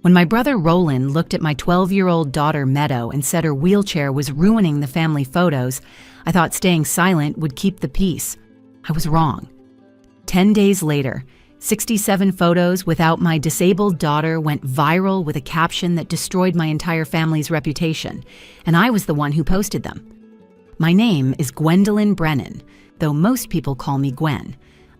When my brother Roland looked at my 12-year-old daughter Meadow and said her wheelchair was ruining the family photos, I thought staying silent would keep the peace. I was wrong. 10 days later, 67 photos without my disabled daughter went viral with a caption that destroyed my entire family's reputation, and I was the one who posted them. My name is Gwendolyn Brennan, though most people call me Gwen.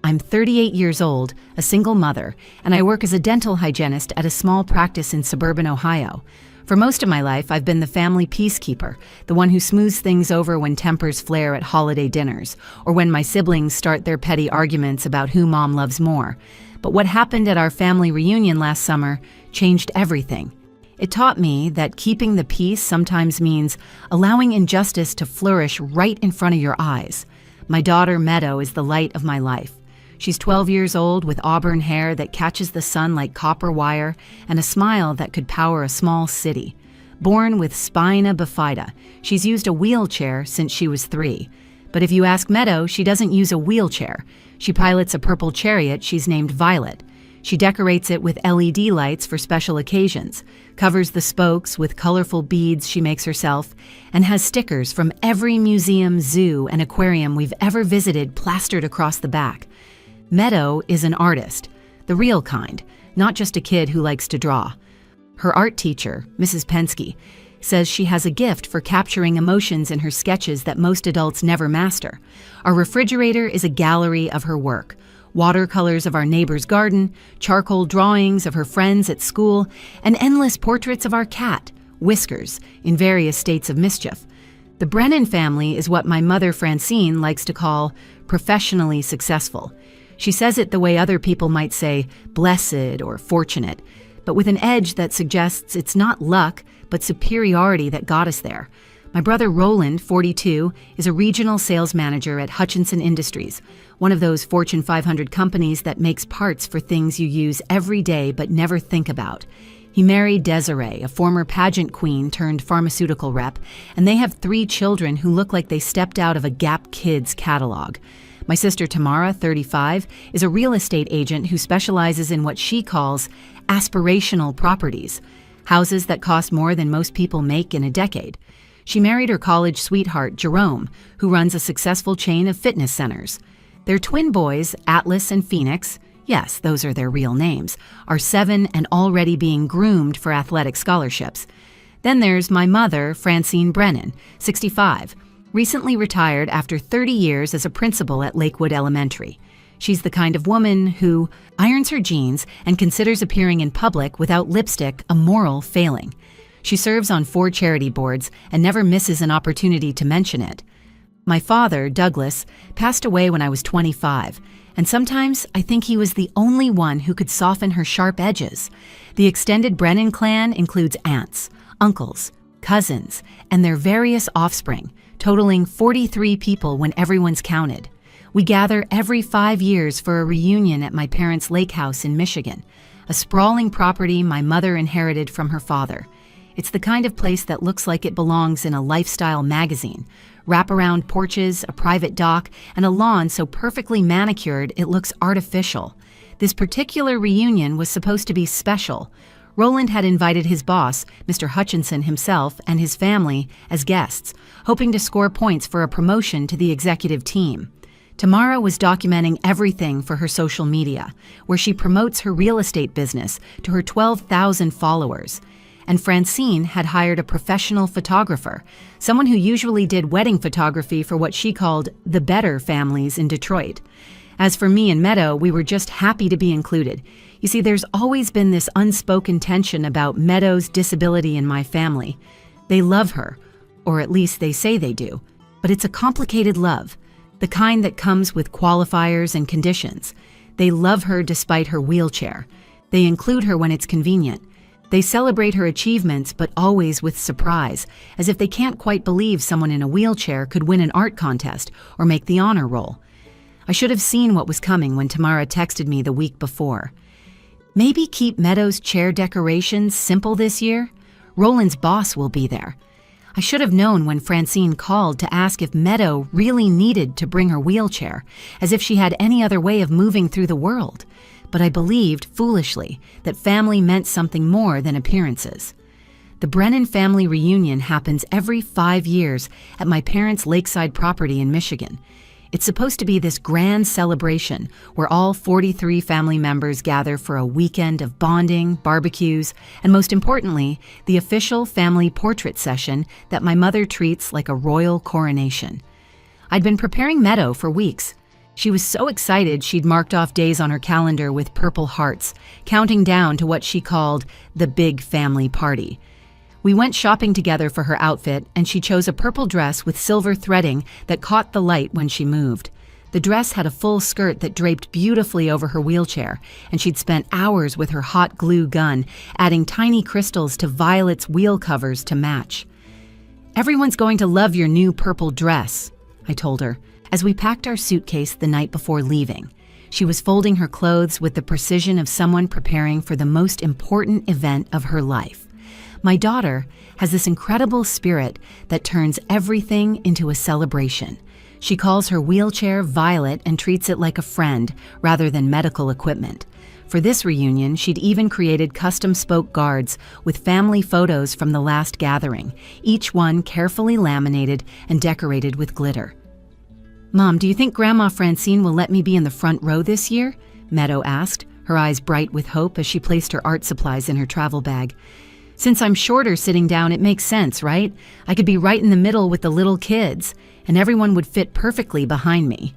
I'm 38 years old, a single mother, and I work as a dental hygienist at a small practice in suburban Ohio. For most of my life, I've been the family peacekeeper, the one who smooths things over when tempers flare at holiday dinners, or when my siblings start their petty arguments about who mom loves more. But what happened at our family reunion last summer changed everything. It taught me that keeping the peace sometimes means allowing injustice to flourish right in front of your eyes. My daughter Meadow is the light of my life. She's 12 years old with auburn hair that catches the sun like copper wire and a smile that could power a small city. Born with spina bifida, she's used a wheelchair since she was 3. But if you ask Meadow, she doesn't use a wheelchair. She pilots a purple chariot she's named Violet. She decorates it with LED lights for special occasions, covers the spokes with colorful beads she makes herself, and has stickers from every museum, zoo, and aquarium we've ever visited plastered across the back. Meadow is an artist, the real kind, not just a kid who likes to draw. Her art teacher, Mrs. Pensky, says she has a gift for capturing emotions in her sketches that most adults never master. Our refrigerator is a gallery of her work. Watercolors of our neighbor's garden, charcoal drawings of her friends at school, and endless portraits of our cat, Whiskers, in various states of mischief. The Brennan family is what my mother Francine likes to call professionally successful. She says it the way other people might say blessed or fortunate, but with an edge that suggests it's not luck, but superiority that got us there. My brother Roland, 42, is a regional sales manager at Hutchinson Industries, one of those Fortune 500 companies that makes parts for things you use every day but never think about. He married Desiree, a former pageant queen turned pharmaceutical rep, and they have 3 children who look like they stepped out of a Gap Kids catalog. My sister Tamara, 35, is a real estate agent who specializes in what she calls aspirational properties, houses that cost more than most people make in a decade. She married her college sweetheart, Jerome, who runs a successful chain of fitness centers. Their twin boys, Atlas and Phoenix, yes, those are their real names, are 7 and already being groomed for athletic scholarships. Then there's my mother, Francine Brennan, 65, recently retired after 30 years as a principal at Lakewood Elementary. She's the kind of woman who irons her jeans and considers appearing in public without lipstick a moral failing. She serves on 4 charity boards and never misses an opportunity to mention it. My father, Douglas, passed away when I was 25, and sometimes I think he was the only one who could soften her sharp edges. The extended Brennan clan includes aunts, uncles, cousins, and their various offspring, totaling 43 people when everyone's counted. We gather every 5 years for a reunion at my parents' lakehouse in Michigan, a sprawling property my mother inherited from her father. It's the kind of place that looks like it belongs in a lifestyle magazine. Wraparound porches, a private dock, and a lawn so perfectly manicured it looks artificial. This particular reunion was supposed to be special. Roland had invited his boss, Mr. Hutchinson himself, and his family as guests, hoping to score points for a promotion to the executive team. Tamara was documenting everything for her social media, where she promotes her real estate business to her 12,000 followers. And Francine had hired a professional photographer, someone who usually did wedding photography for what she called the better families in Detroit. As for me and Meadow, we were just happy to be included. You see, there's always been this unspoken tension about Meadow's disability in my family. They love her, or at least they say they do, but it's a complicated love, the kind that comes with qualifiers and conditions. They love her despite her wheelchair. They include her when it's convenient. They celebrate her achievements, but always with surprise, as if they can't quite believe someone in a wheelchair could win an art contest or make the honor roll. I should have seen what was coming when Tamara texted me the week before. Maybe keep Meadow's chair decorations simple this year? Roland's boss will be there. I should have known when Francine called to ask if Meadow really needed to bring her wheelchair, as if she had any other way of moving through the world. but I believed, foolishly, that family meant something more than appearances. The Brennan family reunion happens every 5 years at my parents' lakeside property in Michigan. It's supposed to be this grand celebration where all 43 family members gather for a weekend of bonding, barbecues, and most importantly, the official family portrait session that my mother treats like a royal coronation. I'd been preparing Meadow for weeks. She was so excited she'd marked off days on her calendar with purple hearts, counting down to what she called the big family party. We went shopping together for her outfit, and she chose a purple dress with silver threading that caught the light when she moved. The dress had a full skirt that draped beautifully over her wheelchair, and she'd spent hours with her hot glue gun, adding tiny crystals to Violet's wheel covers to match. "Everyone's going to love your new purple dress," I told her, as we packed our suitcase the night before leaving. She was folding her clothes with the precision of someone preparing for the most important event of her life. My daughter has this incredible spirit that turns everything into a celebration. She calls her wheelchair Violet and treats it like a friend rather than medical equipment. For this reunion, she'd even created custom spoke guards with family photos from the last gathering, each one carefully laminated and decorated with glitter. "Mom, do you think Grandma Francine will let me be in the front row this year?" Meadow asked, her eyes bright with hope as she placed her art supplies in her travel bag. "Since I'm shorter sitting down, it makes sense, right? I could be right in the middle with the little kids, and everyone would fit perfectly behind me."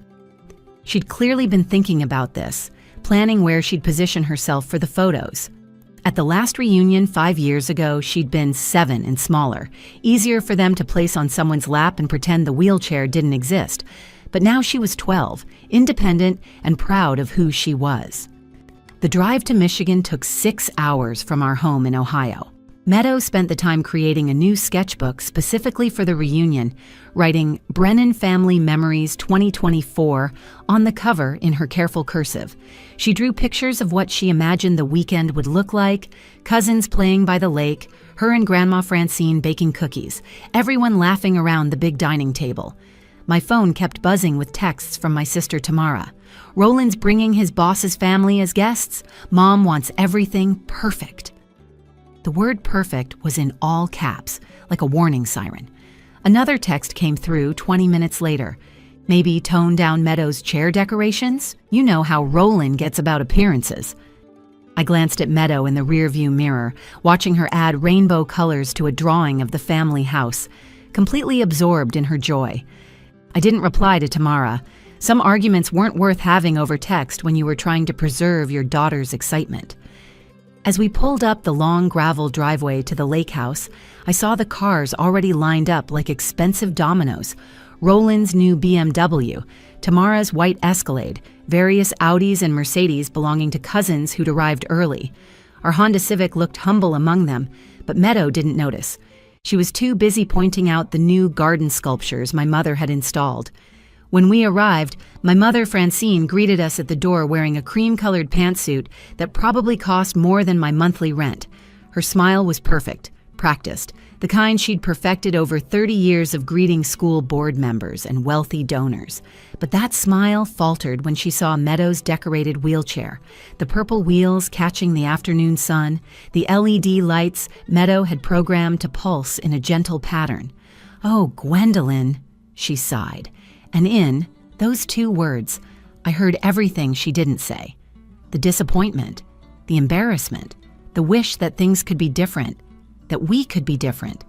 She'd clearly been thinking about this, planning where she'd position herself for the photos. At the last reunion 5 years ago, she'd been 7 and smaller, easier for them to place on someone's lap and pretend the wheelchair didn't exist. But now she was 12, independent and proud of who she was. The drive to Michigan took 6 hours from our home in Ohio. Meadow spent the time creating a new sketchbook specifically for the reunion, writing Brennan Family Memories 2024 on the cover in her careful cursive. She drew pictures of what she imagined the weekend would look like: cousins playing by the lake, her and Grandma Francine baking cookies, everyone laughing around the big dining table. My phone kept buzzing with texts from my sister Tamara. "Roland's bringing his boss's family as guests. Mom wants everything perfect." The word perfect was in all caps, like a warning siren. Another text came through 20 minutes later. "Maybe tone down Meadow's chair decorations? You know how Roland gets about appearances." I glanced at Meadow in the rearview mirror, watching her add rainbow colors to a drawing of the family house, completely absorbed in her joy. I didn't reply to Tamara. Some arguments weren't worth having over text when you were trying to preserve your daughter's excitement. As we pulled up the long gravel driveway to the lakehouse, I saw the cars already lined up like expensive dominoes. Roland's new BMW, Tamara's white Escalade, various Audis and Mercedes belonging to cousins who'd arrived early. Our Honda Civic looked humble among them, but Meadow didn't notice. She was too busy pointing out the new garden sculptures my mother had installed. When we arrived, my mother Francine greeted us at the door wearing a cream-colored pantsuit that probably cost more than my monthly rent. Her smile was perfect, practiced, the kind she'd perfected over 30 years of greeting school board members and wealthy donors. But that smile faltered when she saw Meadow's decorated wheelchair, the purple wheels catching the afternoon sun, the LED lights Meadow had programmed to pulse in a gentle pattern. "Oh, Gwendolyn," she sighed. And in those 2 words, I heard everything she didn't say. The disappointment, the embarrassment, the wish that things could be different, that we could be different.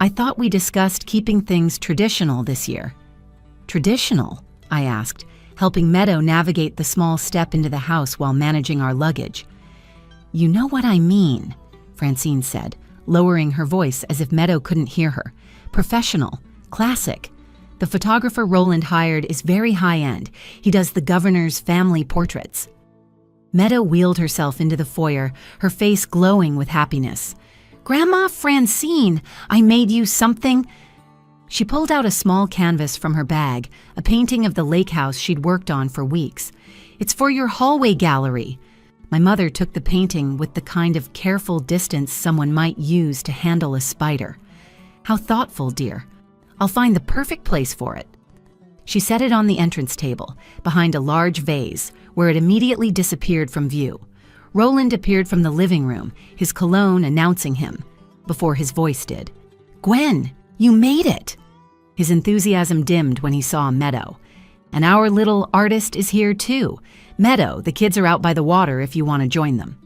"I thought we discussed keeping things traditional this year." "Traditional?" I asked, helping Meadow navigate the small step into the house while managing our luggage. "You know what I mean," Francine said, lowering her voice as if Meadow couldn't hear her. "Professional, classic. The photographer Roland hired is very high-end. He does the governor's family portraits." Meadow wheeled herself into the foyer, her face glowing with happiness. "Grandma Francine, I made you something." She pulled out a small canvas from her bag, a painting of the lake house she'd worked on for weeks. "It's for your hallway gallery." My mother took the painting with the kind of careful distance someone might use to handle a spider. "How thoughtful, dear. I'll find the perfect place for it." She set it on the entrance table, behind a large vase, where it immediately disappeared from view. Roland appeared from the living room, his cologne announcing him, before his voice did. "Gwen, you made it!" His enthusiasm dimmed when he saw Meadow. "And our little artist is here too. Meadow, the kids are out by the water if you want to join them."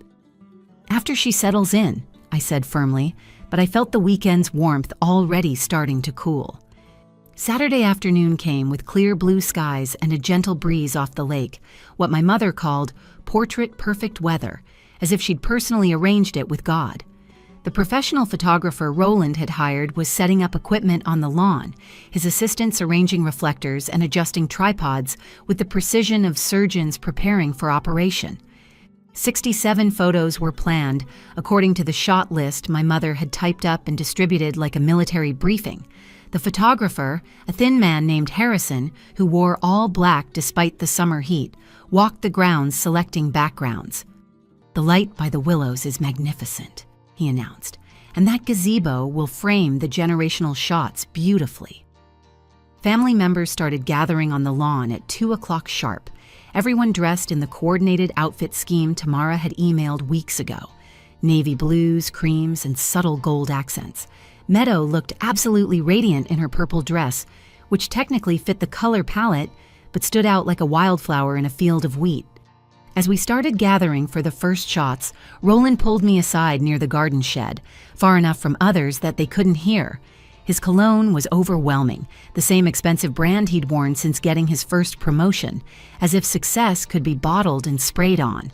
"After she settles in," I said firmly, but I felt the weekend's warmth already starting to cool. Saturday afternoon came with clear blue skies and a gentle breeze off the lake, what my mother called portrait-perfect weather, as if she'd personally arranged it with God. The professional photographer Roland had hired was setting up equipment on the lawn, his assistants arranging reflectors and adjusting tripods with the precision of surgeons preparing for operation. 67 photos were planned, according to the shot list my mother had typed up and distributed like a military briefing. The photographer, a thin man named Harrison, who wore all black despite the summer heat, walked the grounds selecting backgrounds. "The light by the willows is magnificent," he announced, "and that gazebo will frame the generational shots beautifully." Family members started gathering on the lawn at 2 o'clock sharp, everyone dressed in the coordinated outfit scheme Tamara had emailed weeks ago. Navy blues, creams, and subtle gold accents. Meadow looked absolutely radiant in her purple dress, which technically fit the color palette, but stood out like a wildflower in a field of wheat. As we started gathering for the first shots, Roland pulled me aside near the garden shed, far enough from others that they couldn't hear. His cologne was overwhelming, the same expensive brand he'd worn since getting his first promotion, as if success could be bottled and sprayed on.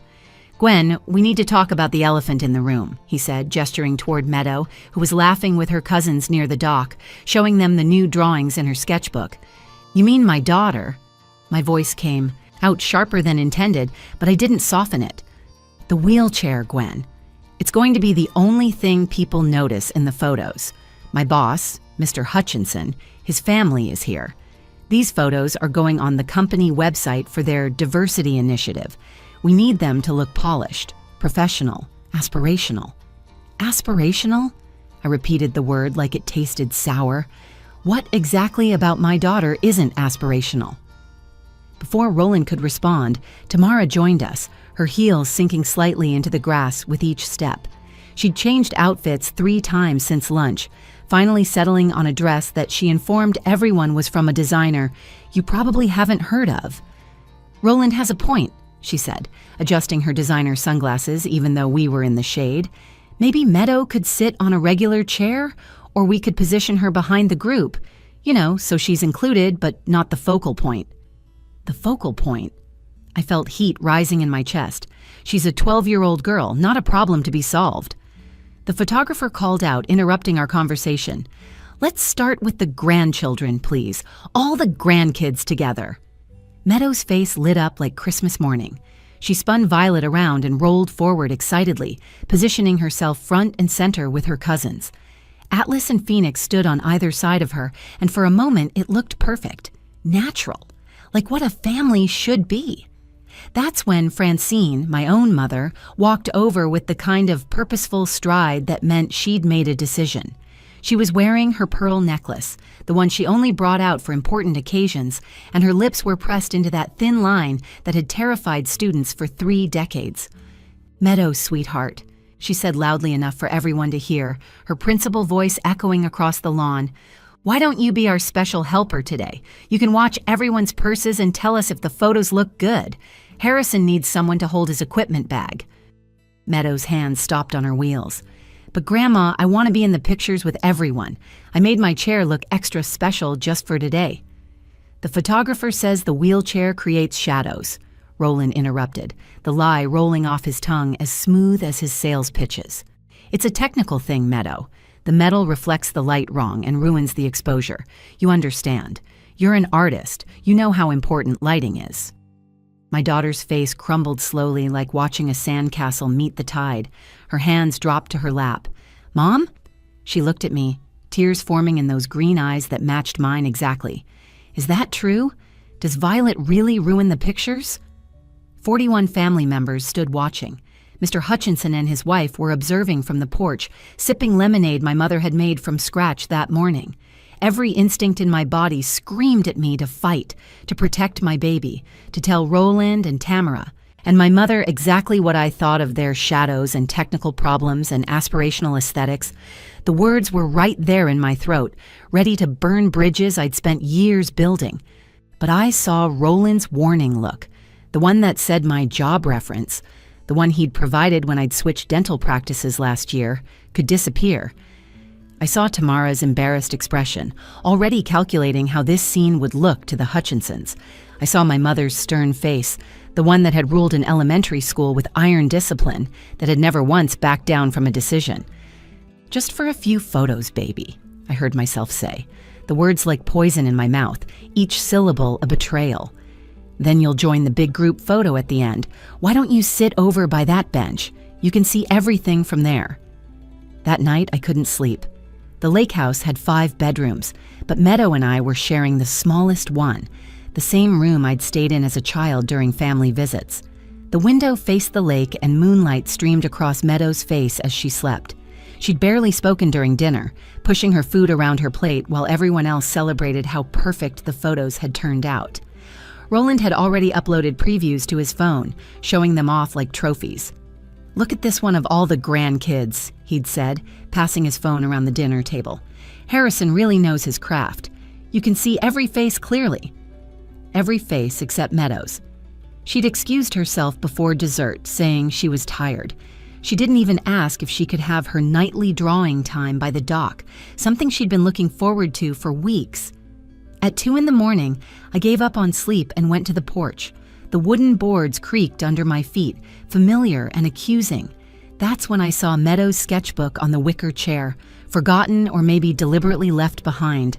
"Gwen, we need to talk about the elephant in the room," he said, gesturing toward Meadow, who was laughing with her cousins near the dock, showing them the new drawings in her sketchbook. "You mean my daughter?" My voice came out sharper than intended, but I didn't soften it. "The wheelchair, Gwen. It's going to be the only thing people notice in the photos. My boss, Mr. Hutchinson, his family is here. These photos are going on the company website for their diversity initiative. We need them to look polished, professional, aspirational." "Aspirational?" I repeated the word like it tasted sour. What exactly about my daughter isn't aspirational? Before Roland could respond, Tamara joined us, her heels sinking slightly into the grass with each step. She'd changed outfits 3 times since lunch, finally settling on a dress that she informed everyone was from a designer you probably haven't heard of. "Roland has a point," she said, adjusting her designer sunglasses even though we were in the shade. "Maybe Meadow could sit on a regular chair, or we could position her behind the group, so she's included but not the focal point." The focal point? I felt heat rising in my chest. She's a 12-year-old girl, not a problem to be solved. The photographer called out, interrupting our conversation. "Let's start with the grandchildren, please. All the grandkids together." Meadow's face lit up like Christmas morning. She spun Violet around and rolled forward excitedly, positioning herself front and center with her cousins. Atlas and Phoenix stood on either side of her, and for a moment it looked perfect, natural, like what a family should be. That's when Francine, my own mother, walked over with the kind of purposeful stride that meant she'd made a decision. She was wearing her pearl necklace, the one she only brought out for important occasions, and her lips were pressed into that thin line that had terrified students for 3 decades. "Meadow, sweetheart," she said loudly enough for everyone to hear, her principal voice echoing across the lawn. "Why don't you be our special helper today? You can watch everyone's purses and tell us if the photos look good. Harrison needs someone to hold his equipment bag." Meadow's hands stopped on her wheels. "But Grandma, I want to be in the pictures with everyone. I made my chair look extra special just for today." "The photographer says the wheelchair creates shadows," Roland interrupted, the lie rolling off his tongue as smooth as his sales pitches. "It's a technical thing, Meadow. The metal reflects the light wrong and ruins the exposure. You understand. You're an artist. You know how important lighting is." My daughter's face crumbled slowly like watching a sandcastle meet the tide. Her hands dropped to her lap. "Mom?" She looked at me, tears forming in those green eyes that matched mine exactly. "Is that true? Does Violet really ruin the pictures?" 41 family members stood watching. Mr. Hutchinson and his wife were observing from the porch, sipping lemonade my mother had made from scratch that morning. Every instinct in my body screamed at me to fight, to protect my baby, to tell Roland and Tamara, and my mother exactly what I thought of their shadows and technical problems and aspirational aesthetics. The words were right there in my throat, ready to burn bridges I'd spent years building. But I saw Roland's warning look, the one that said my job reference, the one he'd provided when I'd switched dental practices last year, could disappear. I saw Tamara's embarrassed expression, already calculating how this scene would look to the Hutchinsons. I saw my mother's stern face, the one that had ruled an elementary school with iron discipline, that had never once backed down from a decision. "Just for a few photos, baby," I heard myself say, the words like poison in my mouth, each syllable a betrayal. "Then you'll join the big group photo at the end. Why don't you sit over by that bench? You can see everything from there." That night, I couldn't sleep. The lakehouse had 5 bedrooms, but Meadow and I were sharing the smallest one, the same room I'd stayed in as a child during family visits. The window faced the lake and moonlight streamed across Meadow's face as she slept. She'd barely spoken during dinner, pushing her food around her plate while everyone else celebrated how perfect the photos had turned out. Roland had already uploaded previews to his phone, showing them off like trophies. "Look at this one of all the grandkids," he'd said, passing his phone around the dinner table. "Harrison really knows his craft. You can see every face clearly." Every face except Meadow's. She'd excused herself before dessert, saying she was tired. She didn't even ask if she could have her nightly drawing time by the dock, something she'd been looking forward to for weeks. At 2 a.m, I gave up on sleep and went to the porch. The wooden boards creaked under my feet, familiar and accusing. That's when I saw Meadow's sketchbook on the wicker chair, forgotten or maybe deliberately left behind.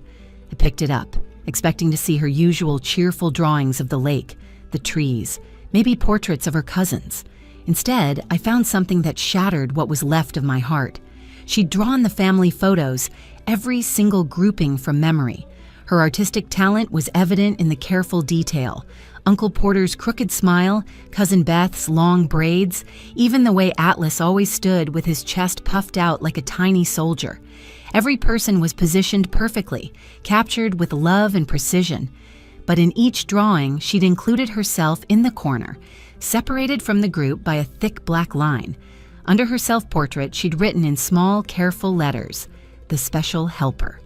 I picked it up, expecting to see her usual cheerful drawings of the lake, the trees, maybe portraits of her cousins. Instead, I found something that shattered what was left of my heart. She'd drawn the family photos, every single grouping from memory. Her artistic talent was evident in the careful detail. Uncle Porter's crooked smile, Cousin Beth's long braids, even the way Atlas always stood with his chest puffed out like a tiny soldier. Every person was positioned perfectly, captured with love and precision. But in each drawing, she'd included herself in the corner, separated from the group by a thick black line. Under her self-portrait, she'd written in small, careful letters, "The Special Helper."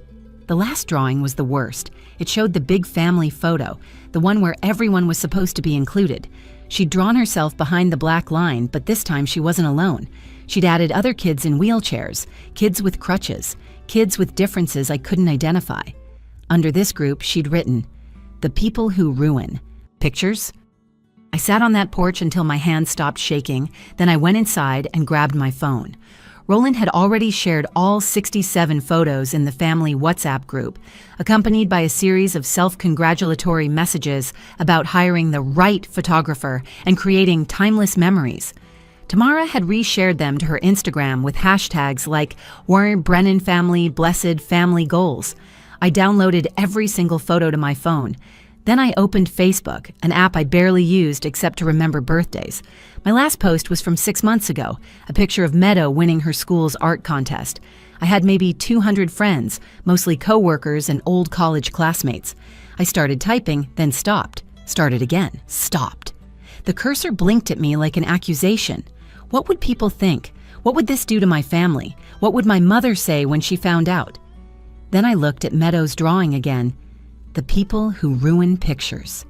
The last drawing was the worst. It showed the big family photo, the one where everyone was supposed to be included. She'd drawn herself behind the black line, but this time she wasn't alone. She'd added other kids in wheelchairs, kids with crutches, kids with differences I couldn't identify. Under this group, she'd written, "The People Who Ruin." Pictures? I sat on that porch until my hands stopped shaking, then I went inside and grabbed my phone. Roland had already shared all 67 photos in the family WhatsApp group, accompanied by a series of self-congratulatory messages about hiring the right photographer and creating timeless memories. Tamara had reshared them to her Instagram with hashtags like Brennan family, blessed family goals. I downloaded every single photo to my phone. Then I opened Facebook, an app I barely used except to remember birthdays. My last post was from 6 months ago, a picture of Meadow winning her school's art contest. I had maybe 200 friends, mostly coworkers and old college classmates. I started typing, then stopped. Started again, stopped. The cursor blinked at me like an accusation. What would people think? What would this do to my family? What would my mother say when she found out? Then I looked at Meadow's drawing again. The People Who Ruin Pictures.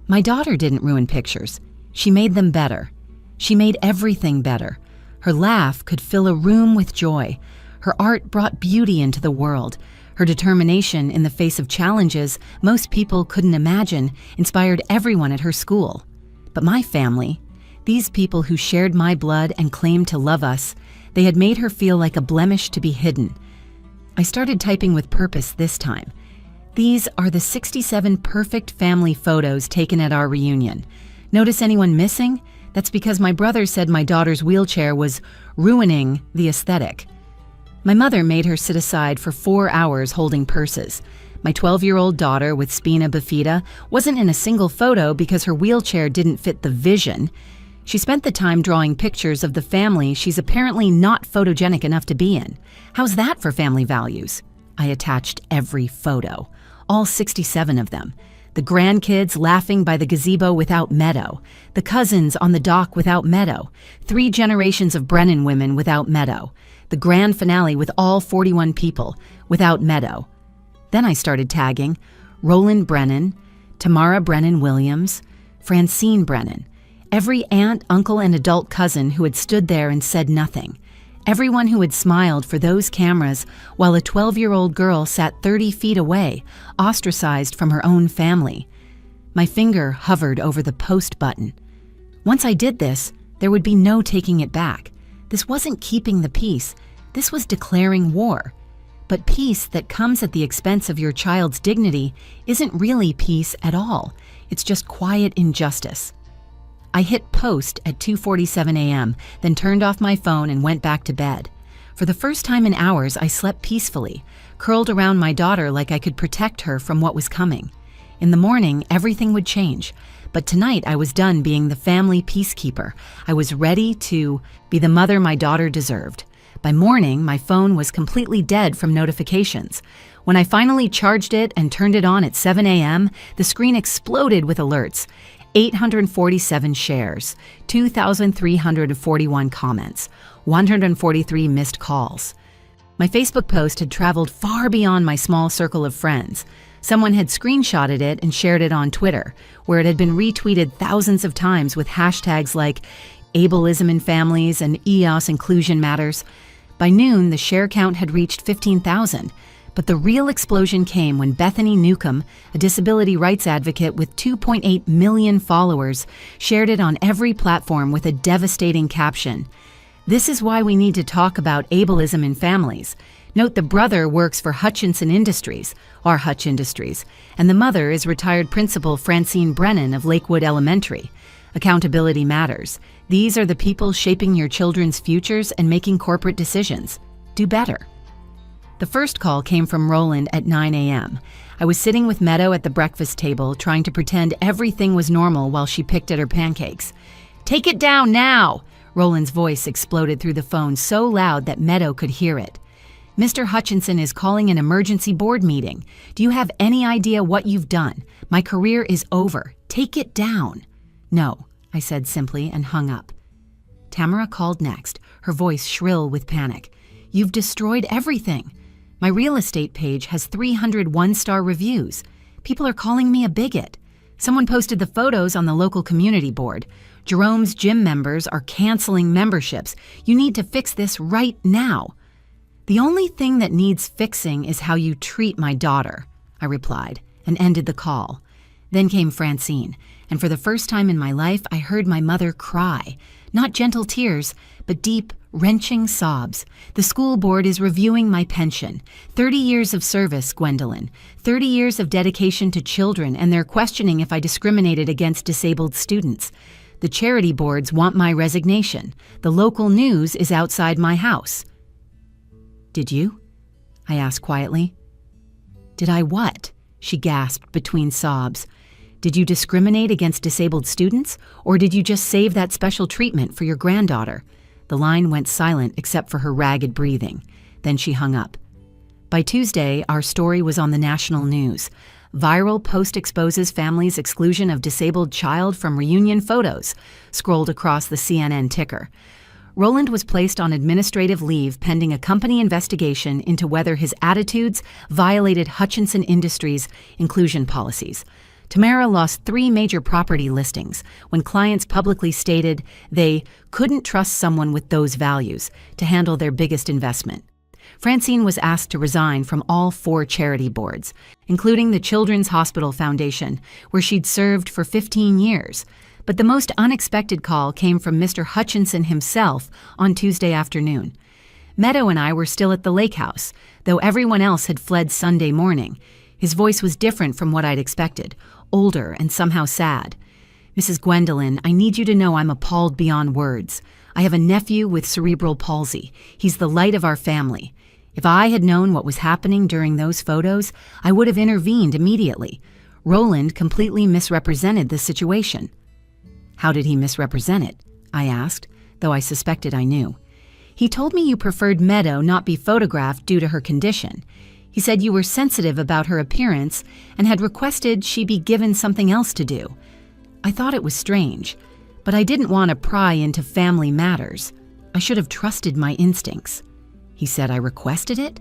My daughter didn't ruin pictures. She made them better. She made everything better. Her laugh could fill a room with joy. Her art brought beauty into the world. Her determination in the face of challenges most people couldn't imagine inspired everyone at her school. But my family, these people who shared my blood and claimed to love us, they had made her feel like a blemish to be hidden. I started typing with purpose this time. These are the 67 perfect family photos taken at our reunion. Notice anyone missing? That's because my brother said my daughter's wheelchair was ruining the aesthetic. My mother made her sit aside for 4 hours holding purses. My 12-year-old daughter with spina bifida wasn't in a single photo because her wheelchair didn't fit the vision. She spent the time drawing pictures of the family she's apparently not photogenic enough to be in. How's that for family values? I attached every photo, all 67 of them. The grandkids laughing by the gazebo without Meadow, the cousins on the dock without Meadow, 3 generations of Brennan women without Meadow, the grand finale with all 41 people without Meadow. Then I started tagging Roland Brennan, Tamara Brennan Williams, Francine Brennan, every aunt, uncle, and adult cousin who had stood there and said nothing. Everyone who had smiled for those cameras while a 12-year-old girl sat 30 feet away, ostracized from her own family. My finger hovered over the post button. Once I did this, there would be no taking it back. This wasn't keeping the peace. This was declaring war. But peace that comes at the expense of your child's dignity isn't really peace at all. It's just quiet injustice. I hit post at 2:47 a.m., then turned off my phone and went back to bed. For the first time in hours, I slept peacefully, curled around my daughter like I could protect her from what was coming. In the morning, everything would change. But tonight, I was done being the family peacekeeper. I was ready to be the mother my daughter deserved. By morning, my phone was completely dead from notifications. When I finally charged it and turned it on at 7 a.m., the screen exploded with alerts. 847 shares, 2,341 comments, 143 missed calls. My Facebook post had traveled far beyond my small circle of friends. Someone had screenshotted it and shared it on Twitter, where it had been retweeted thousands of times with hashtags like ableism in families and EOS inclusion matters. By noon, the share count had reached 15,000. But the real explosion came when Bethany Newcomb, a disability rights advocate with 2.8 million followers, shared it on every platform with a devastating caption. "This is why we need to talk about ableism in families. Note the brother works for Hutchinson Industries, or Hutch Industries, and the mother is retired principal Francine Brennan of Lakewood Elementary. Accountability matters. These are the people shaping your children's futures and making corporate decisions. Do better." The first call came from Roland at 9 a.m. I was sitting with Meadow at the breakfast table, trying to pretend everything was normal while she picked at her pancakes. "Take it down now!" Roland's voice exploded through the phone so loud that Meadow could hear it. "Mr. Hutchinson is calling an emergency board meeting. Do you have any idea what you've done? My career is over. Take it down." "No," I said simply and hung up. Tamara called next, her voice shrill with panic. "You've destroyed everything. My real estate page has 300 one-star reviews. People are calling me a bigot. Someone posted the photos on the local community board. Jerome's gym members are canceling memberships. You need to fix this right now." "The only thing that needs fixing is how you treat my daughter," I replied, and ended the call. Then came Francine, and for the first time in my life, I heard my mother cry. Not gentle tears, but deep, wrenching sobs. "The school board is reviewing my pension. 30 years of service, Gwendolyn. 30 years of dedication to children, and they're questioning if I discriminated against disabled students. The charity boards want my resignation. The local news is outside my house." "Did you?" I asked quietly. "Did I what?" she gasped between sobs. "Did you discriminate against disabled students, or did you just save that special treatment for your granddaughter?" The line went silent except for her ragged breathing. Then she hung up. By Tuesday, our story was on the national news. Viral post exposes family's exclusion of disabled child from reunion photos, scrolled across the CNN ticker. Roland was placed on administrative leave pending a company investigation into whether his attitudes violated Hutchinson Industries' inclusion policies. Tamara lost 3 major property listings when clients publicly stated they couldn't trust someone with those values to handle their biggest investment. Francine was asked to resign from all 4 charity boards, including the Children's Hospital Foundation, where she'd served for 15 years. But the most unexpected call came from Mr. Hutchinson himself on Tuesday afternoon. Meadow and I were still at the lakehouse, though everyone else had fled Sunday morning. His voice was different from what I'd expected, older and somehow sad. "Mrs. Gwendolyn, I need you to know I'm appalled beyond words. I have a nephew with cerebral palsy. He's the light of our family. If I had known what was happening during those photos, I would have intervened immediately. Roland completely misrepresented the situation." "How did he misrepresent it?" I asked, though I suspected I knew. "He told me you preferred Meadow not be photographed due to her condition. He said you were sensitive about her appearance and had requested she be given something else to do. I thought it was strange, but I didn't want to pry into family matters. I should have trusted my instincts. He said I requested it?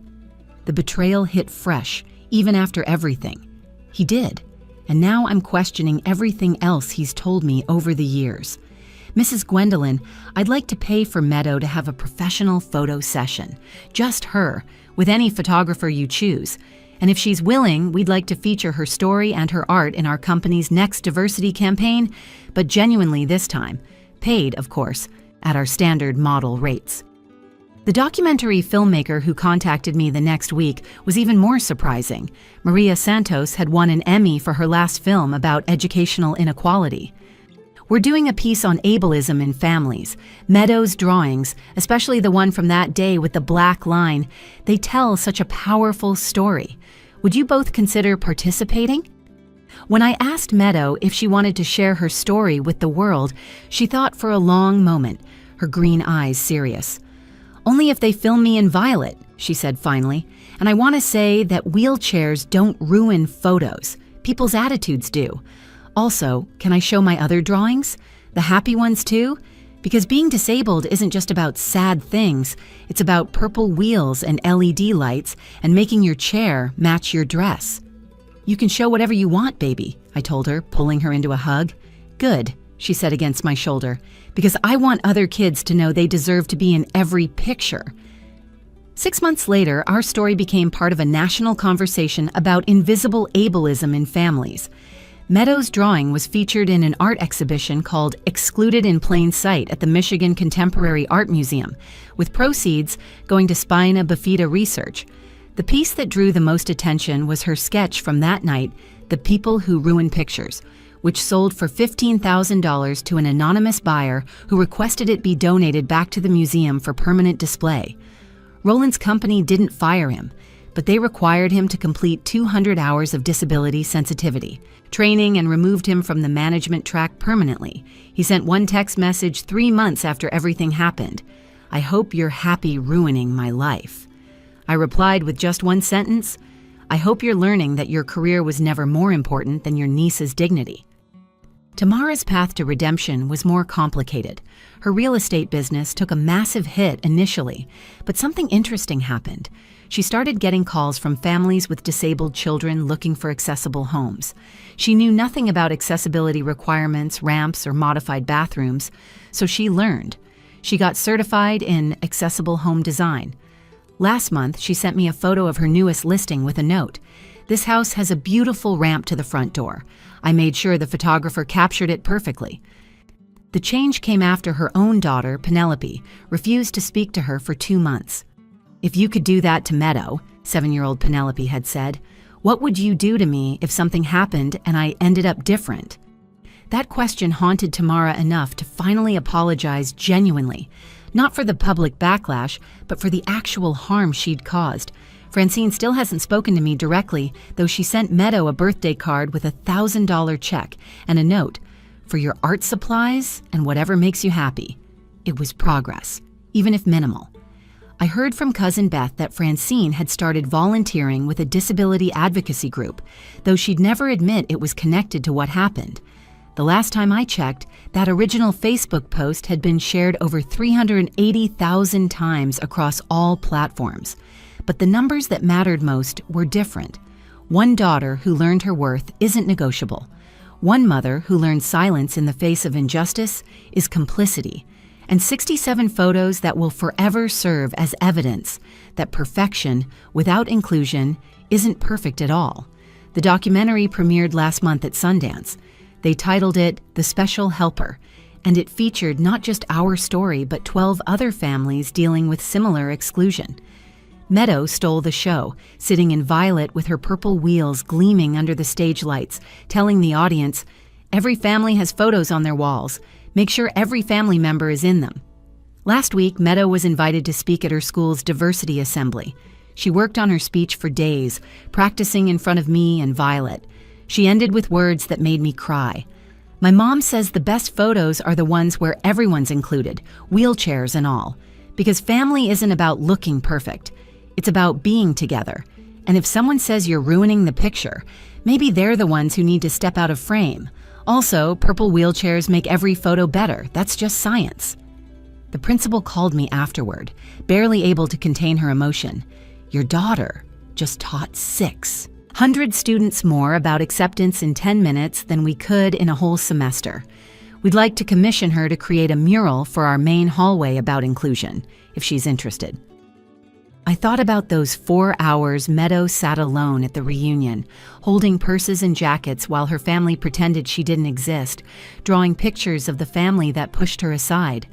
The betrayal hit fresh, even after everything. He did, and now I'm questioning everything else he's told me over the years. Mrs. Gwendolyn, I'd like to pay for Meadow to have a professional photo session. Just her, with any photographer you choose. And if she's willing, we'd like to feature her story and her art in our company's next diversity campaign, but genuinely this time. Paid, of course, at our standard model rates. The documentary filmmaker who contacted me the next week was even more surprising. Maria Santos had won an Emmy for her last film about educational inequality. We're doing a piece on ableism in families. Meadow's drawings, especially the one from that day with the black line, they tell such a powerful story. Would you both consider participating? When I asked Meadow if she wanted to share her story with the world, she thought for a long moment, her green eyes serious. Only if they film me in violet, she said finally, and I want to say that wheelchairs don't ruin photos. People's attitudes do. Also, can I show my other drawings? The happy ones too? Because being disabled isn't just about sad things, it's about purple wheels and LED lights and making your chair match your dress. You can show whatever you want, baby, I told her, pulling her into a hug. Good, she said against my shoulder, because I want other kids to know they deserve to be in every picture. 6 months later, our story became part of a national conversation about invisible ableism in families. Meadow's drawing was featured in an art exhibition called Excluded in Plain Sight at the Michigan Contemporary Art Museum, with proceeds going to spina bifida research. The piece that drew the most attention was her sketch from that night, The People Who Ruin Pictures, which sold for $15,000 to an anonymous buyer who requested it be donated back to the museum for permanent display. Roland's company didn't fire him, but they required him to complete 200 hours of disability sensitivity training and removed him from the management track permanently. He sent one text message 3 months after everything happened. I hope you're happy ruining my life. I replied with just one sentence. I hope you're learning that your career was never more important than your niece's dignity. Tamara's path to redemption was more complicated. Her real estate business took a massive hit initially, but something interesting happened. She started getting calls from families with disabled children looking for accessible homes. She knew nothing about accessibility requirements, ramps, or modified bathrooms, so she learned. She got certified in accessible home design. Last month, she sent me a photo of her newest listing with a note. This house has a beautiful ramp to the front door. I made sure the photographer captured it perfectly. The change came after her own daughter, Penelope, refused to speak to her for 2 months. If you could do that to Meadow, 7-year-old Penelope had said, what would you do to me if something happened and I ended up different? That question haunted Tamara enough to finally apologize genuinely, not for the public backlash, but for the actual harm she'd caused. Francine still hasn't spoken to me directly, though she sent Meadow a birthday card with a $1,000 check and a note, for your art supplies and whatever makes you happy. It was progress, even if minimal. I heard from Cousin Beth that Francine had started volunteering with a disability advocacy group, though she'd never admit it was connected to what happened. The last time I checked, that original Facebook post had been shared over 380,000 times across all platforms. But the numbers that mattered most were different. One daughter who learned her worth isn't negotiable. One mother who learned silence in the face of injustice is complicity. And 67 photos that will forever serve as evidence that perfection without inclusion isn't perfect at all. The documentary premiered last month at Sundance. They titled it The Special Helper, and it featured not just our story but 12 other families dealing with similar exclusion. Meadow stole the show, sitting in violet with her purple wheels gleaming under the stage lights, telling the audience, every family has photos on their walls. Make sure every family member is in them. Last week, Meadow was invited to speak at her school's diversity assembly. She worked on her speech for days, practicing in front of me and Violet. She ended with words that made me cry. My mom says the best photos are the ones where everyone's included, wheelchairs and all, because family isn't about looking perfect. It's about being together. And if someone says you're ruining the picture, maybe they're the ones who need to step out of frame. Also, purple wheelchairs make every photo better. That's just science. The principal called me afterward, barely able to contain her emotion. Your daughter just taught 600 students more about acceptance in 10 minutes than we could in a whole semester. We'd like to commission her to create a mural for our main hallway about inclusion, if she's interested. I thought about those 4 hours Meadow sat alone at the reunion, holding purses and jackets while her family pretended she didn't exist, drawing pictures of the family that pushed her aside.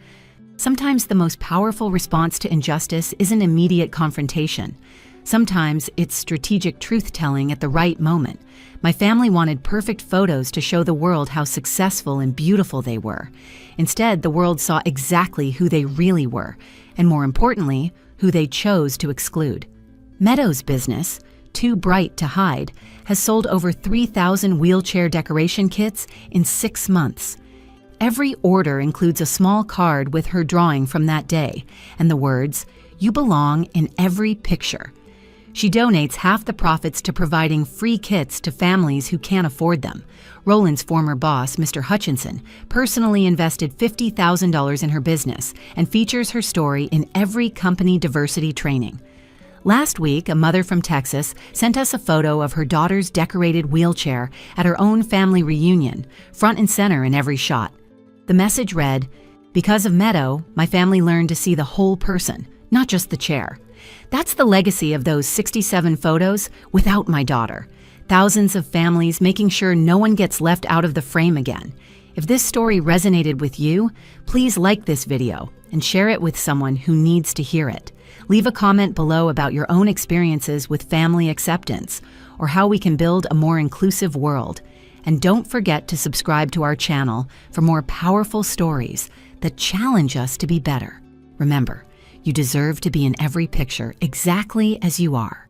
Sometimes the most powerful response to injustice isn't immediate confrontation. Sometimes it's strategic truth-telling at the right moment. My family wanted perfect photos to show the world how successful and beautiful they were. Instead, the world saw exactly who they really were, and more importantly, who they chose to exclude. Meadow's business, Too Bright to Hide, has sold over 3,000 wheelchair decoration kits in 6 months. Every order includes a small card with her drawing from that day and the words, "You belong in every picture." She donates half the profits to providing free kits to families who can't afford them. Roland's former boss, Mr. Hutchinson, personally invested $50,000 in her business and features her story in every company diversity training. Last week, a mother from Texas sent us a photo of her daughter's decorated wheelchair at her own family reunion, front and center in every shot. The message read, "Because of Meadow, my family learned to see the whole person, not just the chair." That's the legacy of those 67 photos without my daughter. Thousands of families making sure no one gets left out of the frame again. If this story resonated with you, please like this video and share it with someone who needs to hear it. Leave a comment below about your own experiences with family acceptance or how we can build a more inclusive world. And don't forget to subscribe to our channel for more powerful stories that challenge us to be better. Remember, you deserve to be in every picture exactly as you are.